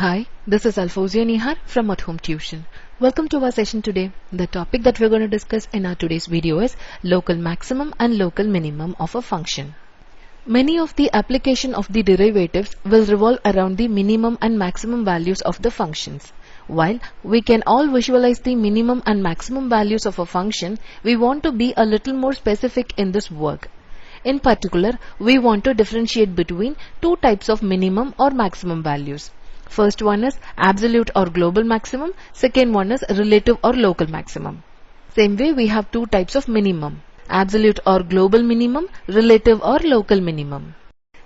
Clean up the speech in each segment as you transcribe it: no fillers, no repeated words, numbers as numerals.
Hi, this is Alfozia Nihar from At Home Tuition. Welcome to our session today. The topic that we're going to discuss in our today's video is local maximum and local minimum of a function. Many of the application of the derivatives will revolve around the minimum and maximum values of the functions. While we can all visualize the minimum and maximum values of a function, we want to be a little more specific in this work. In particular, we want to differentiate between two types of minimum or maximum values. First one is absolute or global maximum. Second one is relative or local maximum. Same way, we have two types of minimum: absolute or global minimum, relative or local minimum.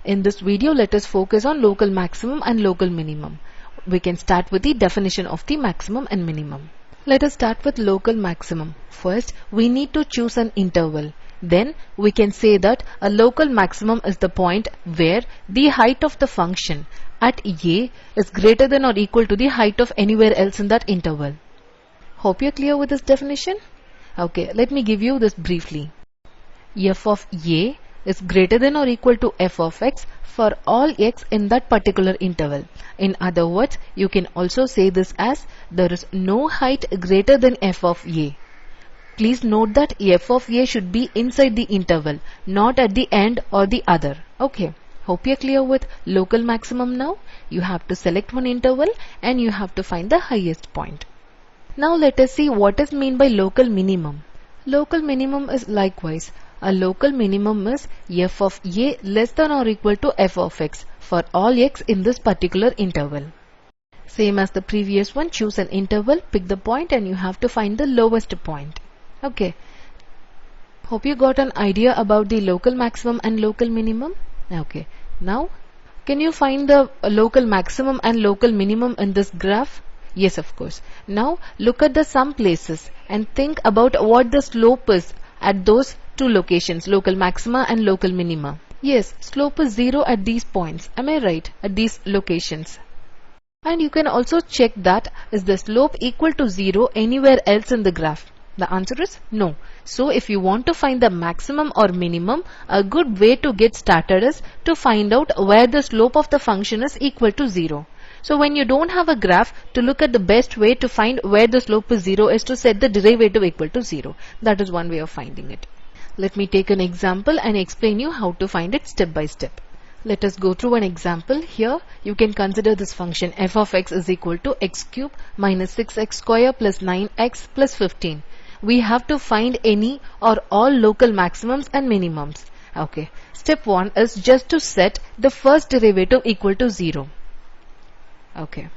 In this video, let us focus on local maximum and local minimum. We can start with the definition of the maximum and minimum. Let us start with local maximum. First, we need to choose an interval. Then we can say that a local maximum is the point where the height of the function at a is greater than or equal to the height of anywhere else in that interval. Hope you're clear with this definition. Okay, let me give you this briefly. F of a is greater than or equal to f of x for all x in that particular interval. In other words, you can also say this as there is no height greater than f of a. Please note that f of a should be inside the interval, not at the end or the other. Okay. Hope you're clear with local maximum now. You have to select one interval and you have to find the highest point. Now let us see what is meant by local minimum. Local minimum is likewise. A local minimum is f of a less than or equal to f of x for all x in this particular interval. Same as the previous one, choose an interval, pick the point and you have to find the lowest point. Okay. Hope you got an idea about the local maximum and local minimum. Okay. Now, can you find the local maximum and local minimum in this graph? Yes, of course. Now, look at the sum places and think about what the slope is at those two locations, local maxima and local minima. Yes, slope is 0 at these points. Am I right? At these locations. And you can also check that is the slope equal to 0 anywhere else in the graph. The answer is no. So if you want to find the maximum or minimum, a good way to get started is to find out where the slope of the function is equal to 0. So when you don't have a graph, to look at the best way to find where the slope is 0 is to set the derivative equal to 0. That is one way of finding it. Let me take an example and explain you how to find it step by step. Let us go through an example. Here you can consider this function f of x is equal to x cube minus 6x square plus 9x plus 15. We have to find any or all local maximums and minimums. Okay. Step 1 is just to set the first derivative equal to 0. Okay.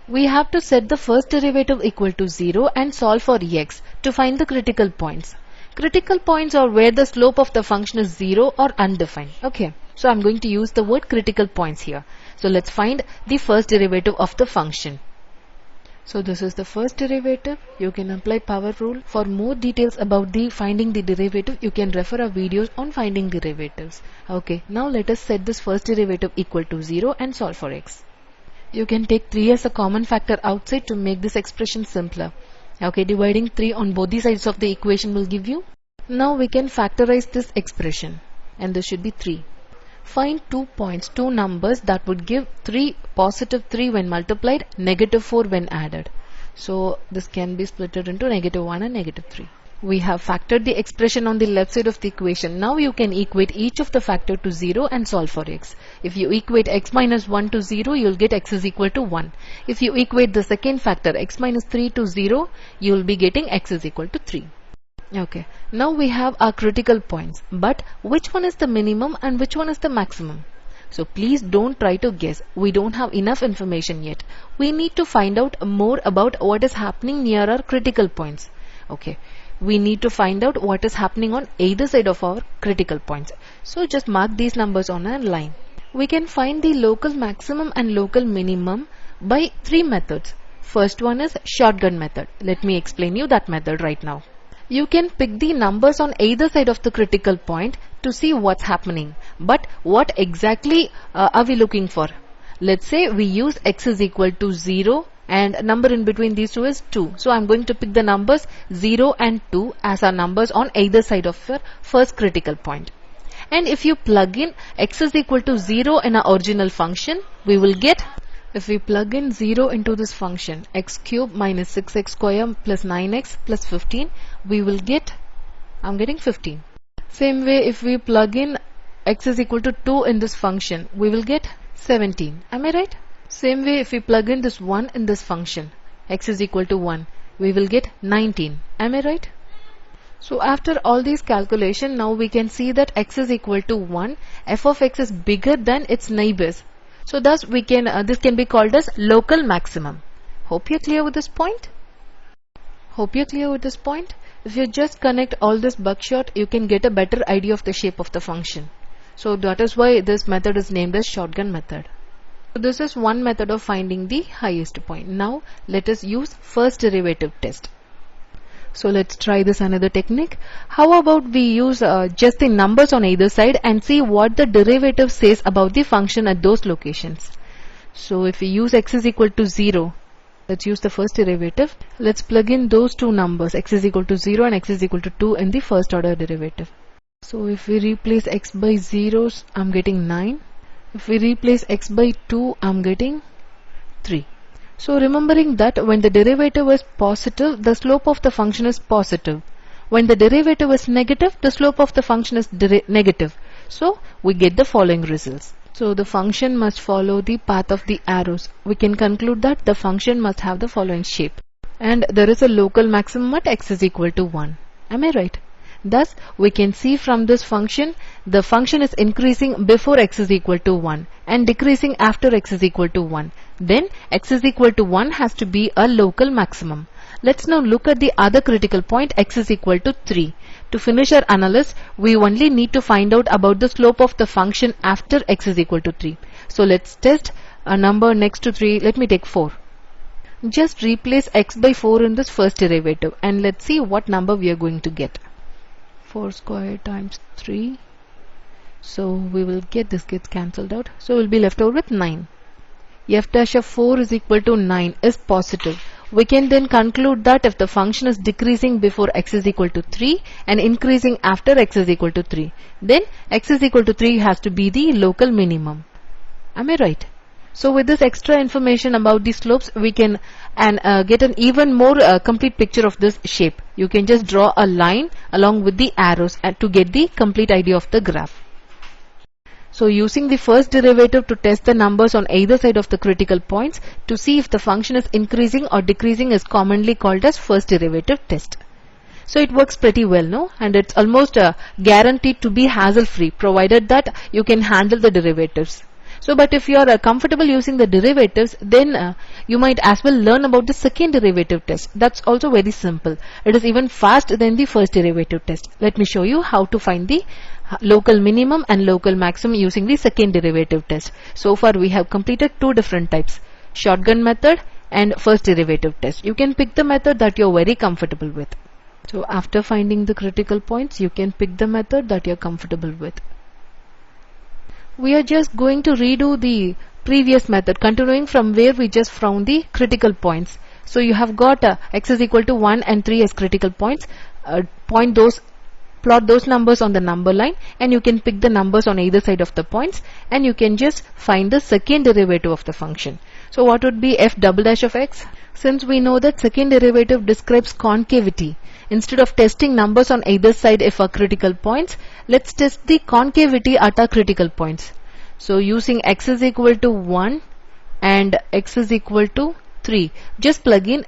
We have to set the first derivative equal to 0 and solve for x to find the critical points. Critical points are where the slope of the function is 0 or undefined. Okay. So I'm going to use the word critical points here. So let's find the first derivative of the function. So this is the first derivative. You can apply power rule. For more details about the finding the derivative, you can refer our videos on finding derivatives. Okay, now let us set this first derivative equal to 0 and solve for x. You can take 3 as a common factor outside to make this expression simpler. Okay, dividing 3 on both the sides of the equation will give you. Now we can factorize this expression and this should be 3. Find 2 points, 2 numbers that would give 3, positive 3 when multiplied, negative 4 when added. So this can be split into negative 1 and negative 3. We have factored the expression on the left side of the equation. Now you can equate each of the factor to 0 and solve for x. If you equate x minus 1 to 0, you will get x is equal to 1. If you equate the second factor x minus 3 to 0, you will be getting x is equal to 3. Okay, now we have our critical points, but which one is the minimum and which one is the maximum? So please don't try to guess. We don't have enough information yet. We need to find out more about what is happening near our critical points. Okay, we need to find out what is happening on either side of our critical points. So just mark these numbers on a line. We can find the local maximum and local minimum by 3 methods. First one is shotgun method. Let me explain you that method right now. You can pick the numbers on either side of the critical point to see what's happening. But what exactly are we looking for? Let's say we use x is equal to 0 and number in between these two is 2. So I'm going to pick the numbers 0 and 2 as our numbers on either side of your first critical point. And if you plug in x is equal to 0 in our original function, we will get If we plug in 0 into this function, x cube minus 6x square plus 9x plus 15, we will get, I'm getting 15. Same way, if we plug in x is equal to 2 in this function, we will get 17. Am I right? Same way, if we plug in this 1 in this function, x is equal to 1, we will get 19. Am I right? So after all these calculations, now we can see that x is equal to 1, f of x is bigger than its neighbors. So thus we can this can be called as local maximum. Hope you're clear with this point? Hope you're clear with this point? If you just connect all this buckshot, you can get a better idea of the shape of the function. So that is why this method is named as shotgun method. So this is one method of finding the highest point. Now let us use first derivative test. So let's try this another technique. How about we use just the numbers on either side and see what the derivative says about the function at those locations. So if we use x is equal to 0, let's use the first derivative. Let's plug in those two numbers, x is equal to 0 and x is equal to 2 in the first order derivative. So if we replace x by 0s, I'm getting 9. If we replace x by 2, I'm getting 3. So remembering that when the derivative is positive, the slope of the function is positive. When the derivative is negative, the slope of the function is negative. So we get the following results. So the function must follow the path of the arrows. We can conclude that the function must have the following shape. And there is a local maximum at x is equal to 1. Am I right? Thus, we can see from this function, the function is increasing before x is equal to 1 and decreasing after x is equal to 1. Then, x is equal to 1 has to be a local maximum. Let's now look at the other critical point, x is equal to 3. To finish our analysis, we only need to find out about the slope of the function after x is equal to 3. So, let's test a number next to 3. Let me take 4. Just replace x by 4 in this first derivative and let's see what number we are going to get. 4 square times 3. So we will get this gets cancelled out. So we'll be left over with 9. F dash of 4 is equal to 9 is positive. We can then conclude that if the function is decreasing before x is equal to 3 and increasing after x is equal to 3, then x is equal to 3 has to be the local minimum. Am I right? So with this extra information about the slopes, we can get an even more complete picture of this shape. You can just draw a line along with the arrows to get the complete idea of the graph. So using the first derivative to test the numbers on either side of the critical points to see if the function is increasing or decreasing is commonly called as first derivative test. So it works pretty well, no? And it's almost guaranteed to be hassle-free provided that you can handle the derivatives. So, but if you are comfortable using the derivatives, then you might as well learn about the second derivative test. That's also very simple. It is even faster than the first derivative test. Let me show you how to find the local minimum and local maximum using the second derivative test. So far we have completed two different types, shotgun method and first derivative test. You can pick the method that you are very comfortable with. So after finding the critical points, you can pick the method that you are comfortable with. We are just going to redo the previous method, continuing from where we just found the critical points. So you have got x is equal to 1 and 3 as critical points. Plot those numbers on the number line and you can pick the numbers on either side of the points and you can just find the second derivative of the function. So what would be f double dash of x? Since we know that second derivative describes concavity, instead of testing numbers on either side if are critical points, let's test the concavity at our critical points. So using x is equal to 1 and x is equal to 3, just plug in,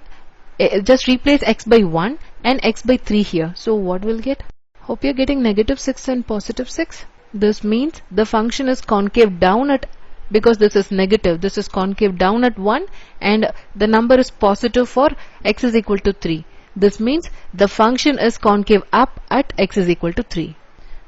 just replace x by 1 and x by 3 here. So what we'll get? Hope you're getting negative 6 and positive 6. This means the function is concave down at, because this is negative, this is concave down at 1 and the number is positive for x is equal to 3. This means the function is concave up at x is equal to 3.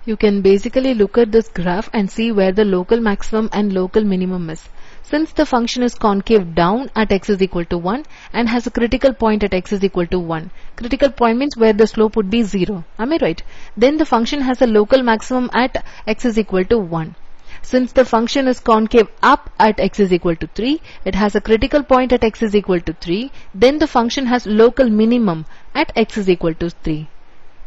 You can basically look at this graph and see where the local maximum and local minimum is. Since the function is concave down at x is equal to 1 and has a critical point at x is equal to 1. Critical point means where the slope would be 0. Am I right? Then the function has a local maximum at x is equal to 1. Since the function is concave up at x is equal to 3, it has a critical point at x is equal to 3. Then the function has local minimum at x is equal to 3.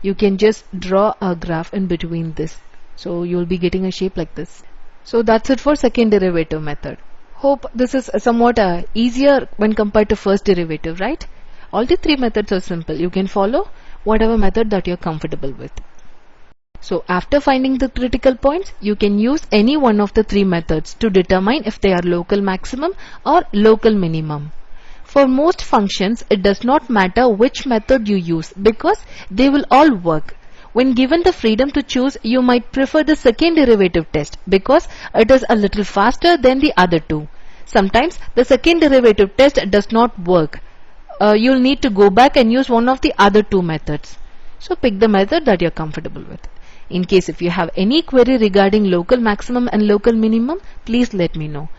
You can just draw a graph in between this. So you will be getting a shape like this. So that's it for second derivative method. Hope this is somewhat easier when compared to first derivative, right? All the three methods are simple. You can follow whatever method that you're comfortable with. So after finding the critical points, you can use any one of the three methods to determine if they are local maximum or local minimum. For most functions, it does not matter which method you use because they will all work. When given the freedom to choose, you might prefer the second derivative test because it is a little faster than the other two. Sometimes the second derivative test does not work. You'll need to go back and use one of the other two methods. So pick the method that you're comfortable with. In case if you have any query regarding local maximum and local minimum, please let me know.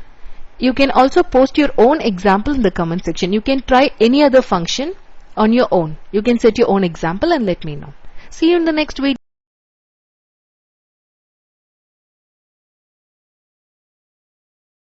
You can also post your own example in the comment section. You can try any other function on your own. You can set your own example and let me know. See you in the next video.